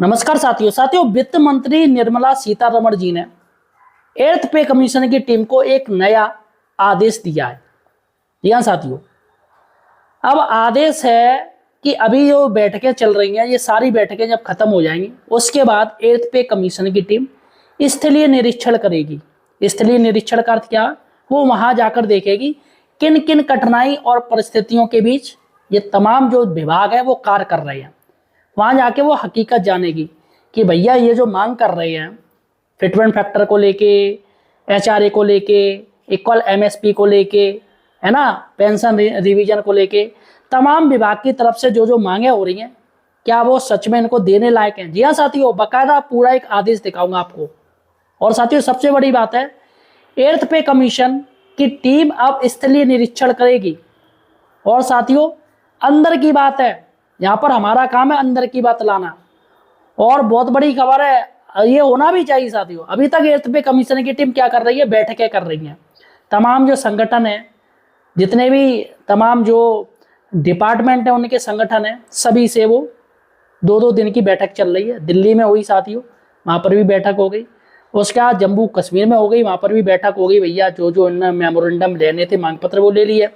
नमस्कार साथियों, वित्त मंत्री निर्मला सीतारमण जी ने एर्थ पे कमीशन की टीम को एक नया आदेश दिया है। जी हाँ साथियों, अब आदेश है कि अभी जो बैठकें चल रही हैं, ये सारी बैठकें जब खत्म हो जाएंगी उसके बाद एर्थ पे कमीशन की टीम स्थलीय निरीक्षण करेगी। स्थलीय निरीक्षण का अर्थ क्या? वो वहां जाकर देखेगी किन किन कठिनाई और परिस्थितियों के बीच ये तमाम जो विभाग है वो कार्य कर रहे हैं। वहां जाके वो हकीकत जानेगी कि भैया ये जो मांग कर रहे हैं फिटमेंट फैक्टर को लेके, एचआरए को लेके, इक्वल एमएसपी को लेके, है ना, पेंशन रिवीजन को लेके, तमाम विभाग की तरफ से जो जो मांगे हो रही हैं, क्या वो सच में इनको देने लायक हैं? जी हाँ साथियों, बाकायदा पूरा एक आदेश दिखाऊंगा आपको। और साथियों सबसे बड़ी बात है, एर्थ पे कमीशन की टीम अब स्थलीय निरीक्षण करेगी। और साथियों अंदर की बात है, यहाँ पर हमारा काम है अंदर की बात लाना। और बहुत बड़ी खबर है, ये होना भी चाहिए साथियों। अभी तक एर्थ पे कमीशन की टीम क्या कर रही है? बैठकें कर रही है। तमाम जो संगठन है, जितने भी तमाम जो डिपार्टमेंट है उनके संगठन है, सभी से वो 2-2 दिन की बैठक चल रही है। दिल्ली में हुई साथियों, वहाँ पर भी बैठक हो गई। उसके बाद जम्मू कश्मीर में हो गई, वहाँ पर भी बैठक हो गई। भैया जो जो इन्होंने मेमोरेंडम लेने थे, मांग पत्र, वो ले लिए।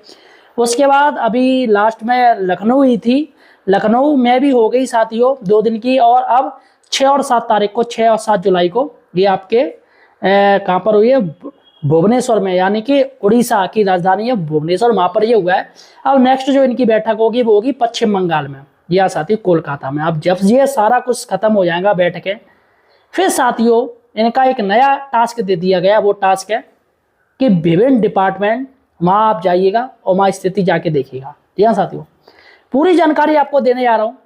उसके बाद अभी लास्ट में लखनऊ हुई थी, लखनऊ में भी हो गई साथियों 2 दिन की। और अब 6 और 7 तारीख को, 6 और 7 जुलाई को ये आपके कहाँ पर हुई है? भुवनेश्वर में, यानी कि उड़ीसा की राजधानी है भुवनेश्वर, वहाँ पर ये हुआ है। अब नेक्स्ट जो इनकी बैठक होगी वो होगी पश्चिम बंगाल में, या साथियों कोलकाता में। अब जब ये सारा कुछ खत्म हो जाएगा बैठकें, फिर साथियों इनका एक नया टास्क दे दिया गया। वो टास्क है कि विभिन्न डिपार्टमेंट वहाँ आप जाइएगा और वहाँ स्थिति जाके देखिएगा। जी हाँ साथियों, पूरी जानकारी आपको देने जा रहा हूँ।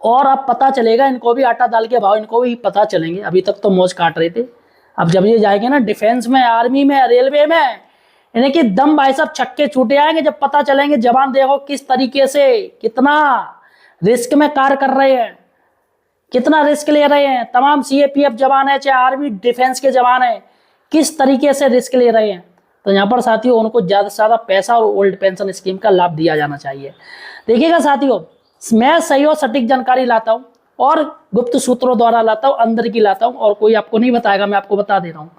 और अब पता चलेगा, इनको भी आटा दाल के भाव इनको भी पता चलेंगे। अभी तक तो मौज काट रहे थे, अब जब ये जाएंगे ना डिफेंस में, आर्मी में, रेलवे में, इन्हें कि दम भाई साहब छक्के छूटे आएंगे जब पता चलेंगे। जवान देखो किस तरीके से, कितना रिस्क में कार्य कर रहे हैं, कितना रिस्क ले रहे हैं। तमाम सीएपीएफ जवान है, चाहे आर्मी डिफेंस के जवान है, किस तरीके से रिस्क ले रहे हैं। तो यहाँ पर साथियों उनको ज़्यादा से ज़्यादा पैसा और ओल्ड पेंशन स्कीम का लाभ दिया जाना चाहिए। देखिएगा साथियों, मैं सही और सटीक जानकारी लाता हूँ और गुप्त सूत्रों द्वारा लाता हूँ, अंदर की लाता हूँ, और कोई आपको नहीं बताएगा, मैं आपको बता दे रहा हूँ।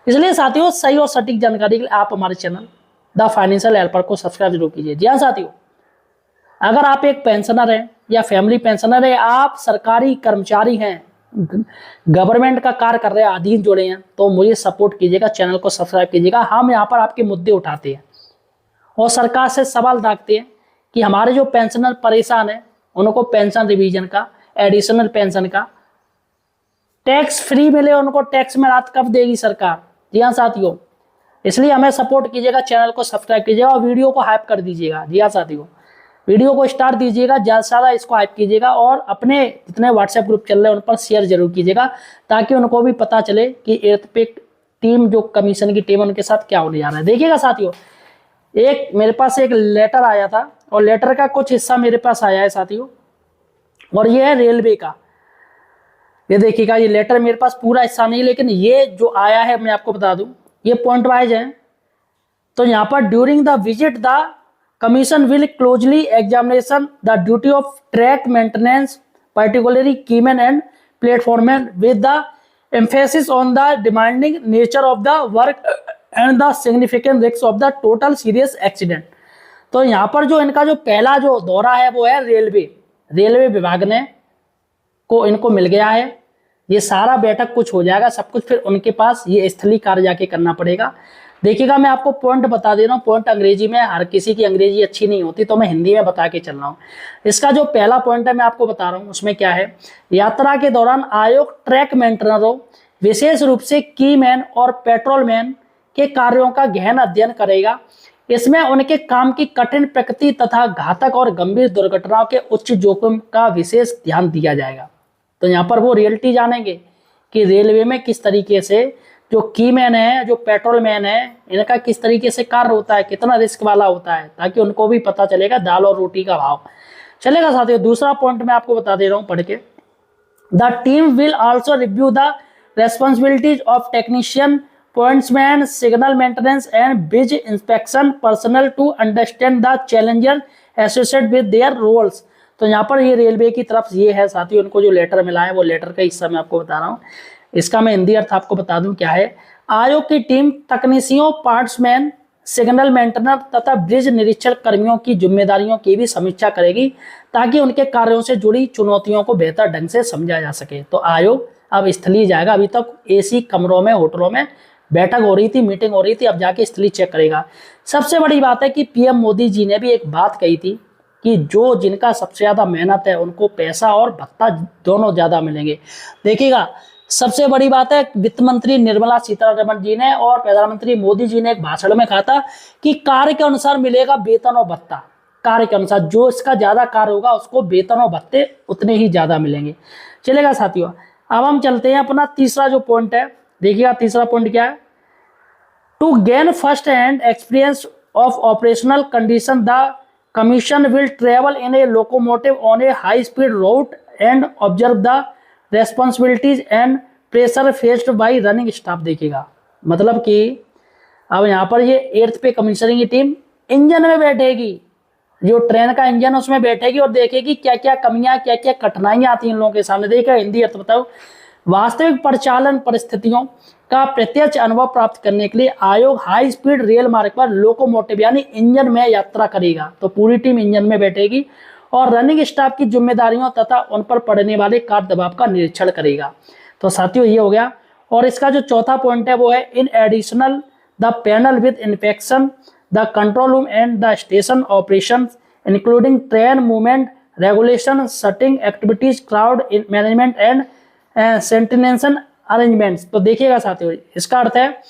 इसलिए साथियों सही और सटीक जानकारी के लिए आप हमारे चैनल द फाइनेंशियल हेल्पर को सब्सक्राइब जरूर कीजिए। जी हाँ साथियों, अगर आप एक पेंशनर हैं या फैमिली पेंशनर है, आप सरकारी कर्मचारी हैं, गवर्नमेंट का कार्य कर रहे हैं, अधीन जुड़े हैं, तो मुझे सपोर्ट कीजिएगा, चैनल को सब्सक्राइब कीजिएगा। हम यहाँ पर आपके मुद्दे उठाते हैं और सरकार से सवाल दागते हैं कि हमारे जो पेंशनर परेशान है उनको पेंशन रिवीजन का, एडिशनल पेंशन का टैक्स फ्री मिले, उनको टैक्स में राहत कब देगी सरकार। जी हाँ साथियों, इसलिए हमें सपोर्ट कीजिएगा, चैनल को सब्सक्राइब कीजिएगा और वीडियो को हाइप कर दीजिएगा। जी हाँ साथियों, वीडियो को स्टार दीजिएगा, ज़्यादा से ज़्यादा इसको हाइप कीजिएगा और अपने जितने व्हाट्सएप ग्रुप चल रहे हैं उन पर शेयर जरूर कीजिएगा, ताकि उनको भी पता चले कि एर्थ पे टीम जो कमीशन की टीम है उनके साथ क्या होने जा रहा है। देखिएगा साथियों, एक मेरे पास एक लेटर आया था और लेटर का कुछ हिस्सा मेरे पास आया है साथियों, और ये है रेलवे का। ये देखिएगा, ये लेटर मेरे पास पूरा हिस्सा नहीं, लेकिन ये जो आया है मैं आपको बता दूं, ये पॉइंट वाइज है। तो यहाँ पर during the visit the commission will closely examination the duty of track maintenance particularly keyman and platformman with the emphasis on the demanding nature of the work and the significant risks of the total serious accident। तो यहाँ पर जो इनका जो पहला जो दौरा है वो है रेलवे विभाग ने को इनको मिल गया है। ये सारा बैठक कुछ हो जाएगा, सब कुछ फिर उनके पास ये स्थलीय कार्य जाके करना पड़ेगा। देखिएगा, मैं आपको पॉइंट बता दे रहा हूँ, पॉइंट अंग्रेजी में, हर किसी की अंग्रेजी अच्छी नहीं होती तो मैं हिंदी में बता के चल रहा हूँ। इसका जो पहला पॉइंट है मैं आपको बता रहा हूँ, उसमें क्या है? यात्रा के दौरान आयोग ट्रैक मेंटेनरों, विशेष रूप से कीमैन और पेट्रोलमैन के कार्यों का गहन अध्ययन करेगा। इसमें उनके काम की कठिन प्रकृति तथा घातक और गंभीर दुर्घटनाओं के उच्च जोखिम का विशेष ध्यान दिया जाएगा। तो यहाँ पर वो रियलिटी जानेंगे कि रेलवे में किस तरीके से जो कीमैन है, जो पेट्रोलमैन है, इनका किस तरीके से कार्य होता है, कितना रिस्क वाला होता है, ताकि उनको भी पता चलेगा दाल और रोटी का भाव। चलेगा साथियों, दूसरा पॉइंट मैं आपको बता दे रहा हूँ पढ़ के। The team will also review the responsibilities of technician, pointsman, signal maintenance and bridge inspection personnel to understand the challenger associated with their roles. तो यहाँ पर ये रेलवे की तरफ ये है साथियों, उनको जो लेटर मिला है वो लेटर का हिस्सा मैं आपको बता रहा हूँ। इसका मैं हिंदी अर्थ आपको बता दूं क्या है। आयोग की टीम तकनीशियों, पार्ट्समैन, सिग्नल मेंटेनर तथा ब्रिज निरीक्षण कर्मियों की जिम्मेदारियों की भी समीक्षा करेगी ताकि उनके कार्यों से जुड़ी चुनौतियों को बेहतर ढंग से समझा जा सके। तो आयोग अब स्थलीय जाएगा। अभी तक एसी कमरों में, होटलों में बैठक हो रही थी, मीटिंग हो रही थी, अब जाके स्थलीय चेक करेगा। सबसे बड़ी बात है कि पीएम मोदी जी ने भी एक बात कही थी कि जो जिनका सबसे ज्यादा मेहनत है उनको पैसा और भत्ता दोनों ज्यादा मिलेंगे। देखिएगा, सबसे बड़ी बात है, वित्त मंत्री निर्मला सीतारमण जी ने और प्रधानमंत्री मोदी जी ने एक भाषण में कहा था कि कार्य के अनुसार मिलेगा वेतन और भत्ता। कार्य के अनुसार जो इसका ज्यादा कार्य होगा उसको वेतन और भत्ते उतने ही ज्यादा मिलेंगे। चलेगा साथियों, अब हम चलते हैं अपना तीसरा जो पॉइंट है। देखिएगा तीसरा पॉइंट क्या है। To gain first hand experience of operational condition the commission will travel in a locomotive on a high speed route and observe the responsibilities and pressure faced by running staff. देखिएगा, मतलब कि अब यहाँ पर ये 8th पे commissioning की team engine में बैठेगी, जो ट्रेन का इंजन उसमें बैठेगी और देखेगी क्या क्या कमियां, क्या क्या कठिनाइयां आती हैं इन लोगों के सामने। देखिए हिंदी अर्थ बताओ। वास्तविक परिचालन परिस्थितियों का प्रत्यक्ष अनुभव प्राप्त करने के लिए आयोग हाई स्पीड रेल मार्ग पर लोकोमोटिव यानी इंजन में यात्रा करेगा। तो पूरी टीम इंजन में बैठेगी और रनिंग स्टाफ की जिम्मेदारियों तथा उन पर पड़ने वाले कार्य दबाव का निरीक्षण करेगा। तो साथियों ये हो गया। और इसका जो चौथा पॉइंट है वो है in additional the panel with inspection the control room and the station operation including train movement regulation, shunting activities, crowd management and sanitation arrangements. तो देखिएगा साथियों, इसका अर्थ है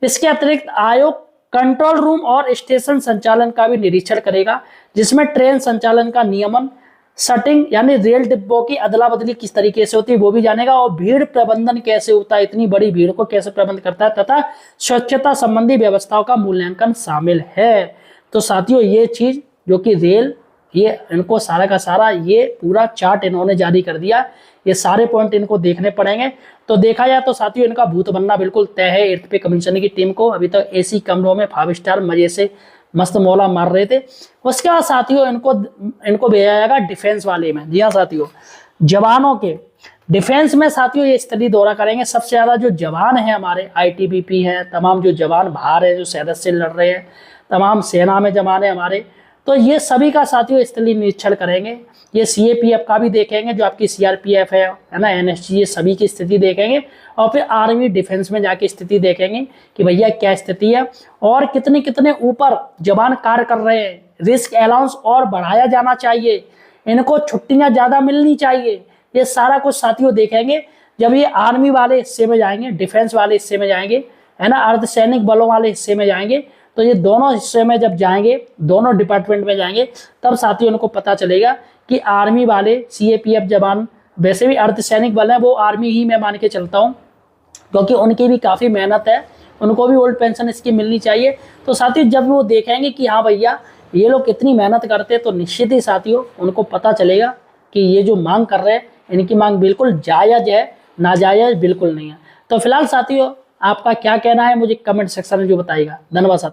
इसके अतिरिक्त आयोग कंट्रोल रूम और स्टेशन संचालन का भी निरीक्षण करेगा, जिसमें ट्रेन संचालन का नियमन, शटिंग यानी रेल डिब्बों की अदला बदली किस तरीके से होती है वो भी जानेगा, और भीड़ प्रबंधन कैसे होता है, इतनी बड़ी भीड़ को कैसे प्रबंध करता है, तथा स्वच्छता संबंधी व्यवस्थाओं का मूल्यांकन शामिल है। तो साथियों ये चीज जो कि रेल, ये इनको सारा का सारा ये पूरा चार्ट इन्होंने जारी कर दिया। ये सारे पॉइंट इनको देखने पड़ेंगे। तो देखा जाए तो साथियों इनका भूत बनना बिल्कुल तय है 8th पे कमीशन की टीम को। अभी तक एसी कमरों में 5 स्टार मजे से मस्त मौला मार रहे थे। उसके बाद साथियों इनको भेजा जाएगा डिफेंस वाले में। जी हाँ साथियों, जवानों के डिफेंस में साथियों ये स्थलीय दौरा करेंगे। सबसे ज्यादा जो जवान हैं हमारे ITBP हैं, तमाम जो जवान बाहर है जो सरहद से लड़ रहे हैं, तमाम सेना में जवान है हमारे, तो ये सभी का साथियों स्थलीय निरीक्षण करेंगे। ये CAPF का भी देखेंगे, जो आपकी CRPF है ना, NSG, ये सभी की स्थिति देखेंगे। और फिर आर्मी डिफेंस में जाके स्थिति देखेंगे कि भैया क्या स्थिति है और कितने कितने ऊपर जवान कार्य कर रहे हैं। रिस्क अलाउंस और बढ़ाया जाना चाहिए, इनको छुट्टियां ज्यादा मिलनी चाहिए। ये सारा कुछ साथियों देखेंगे जब ये आर्मी वाले हिस्से में जाएंगे, डिफेंस वाले हिस्से में जाएंगे, है ना, अर्धसैनिक बलों वाले हिस्से में जाएंगे। तो ये दोनों हिस्से में जब जाएंगे, दोनों डिपार्टमेंट में जाएंगे, तब साथियों उनको पता चलेगा कि आर्मी वाले CAPF जवान, वैसे भी अर्धसैनिक बल है वो आर्मी ही मैं मान के चलता हूँ, क्योंकि उनकी भी काफ़ी मेहनत है, उनको भी ओल्ड पेंशन स्कीम मिलनी चाहिए। तो साथियों जब वो देखेंगे कि हाँ भैया ये लोग कितनी मेहनत करते हैं, तो निश्चित ही साथियों उनको पता चलेगा कि ये जो मांग कर रहे हैं इनकी मांग बिल्कुल जायज़ है, नाजायज़ बिल्कुल नहीं है। तो फिलहाल साथियों आपका क्या कहना है मुझे कमेंट सेक्शन में जो बताइएगा। धन्यवाद साथियों।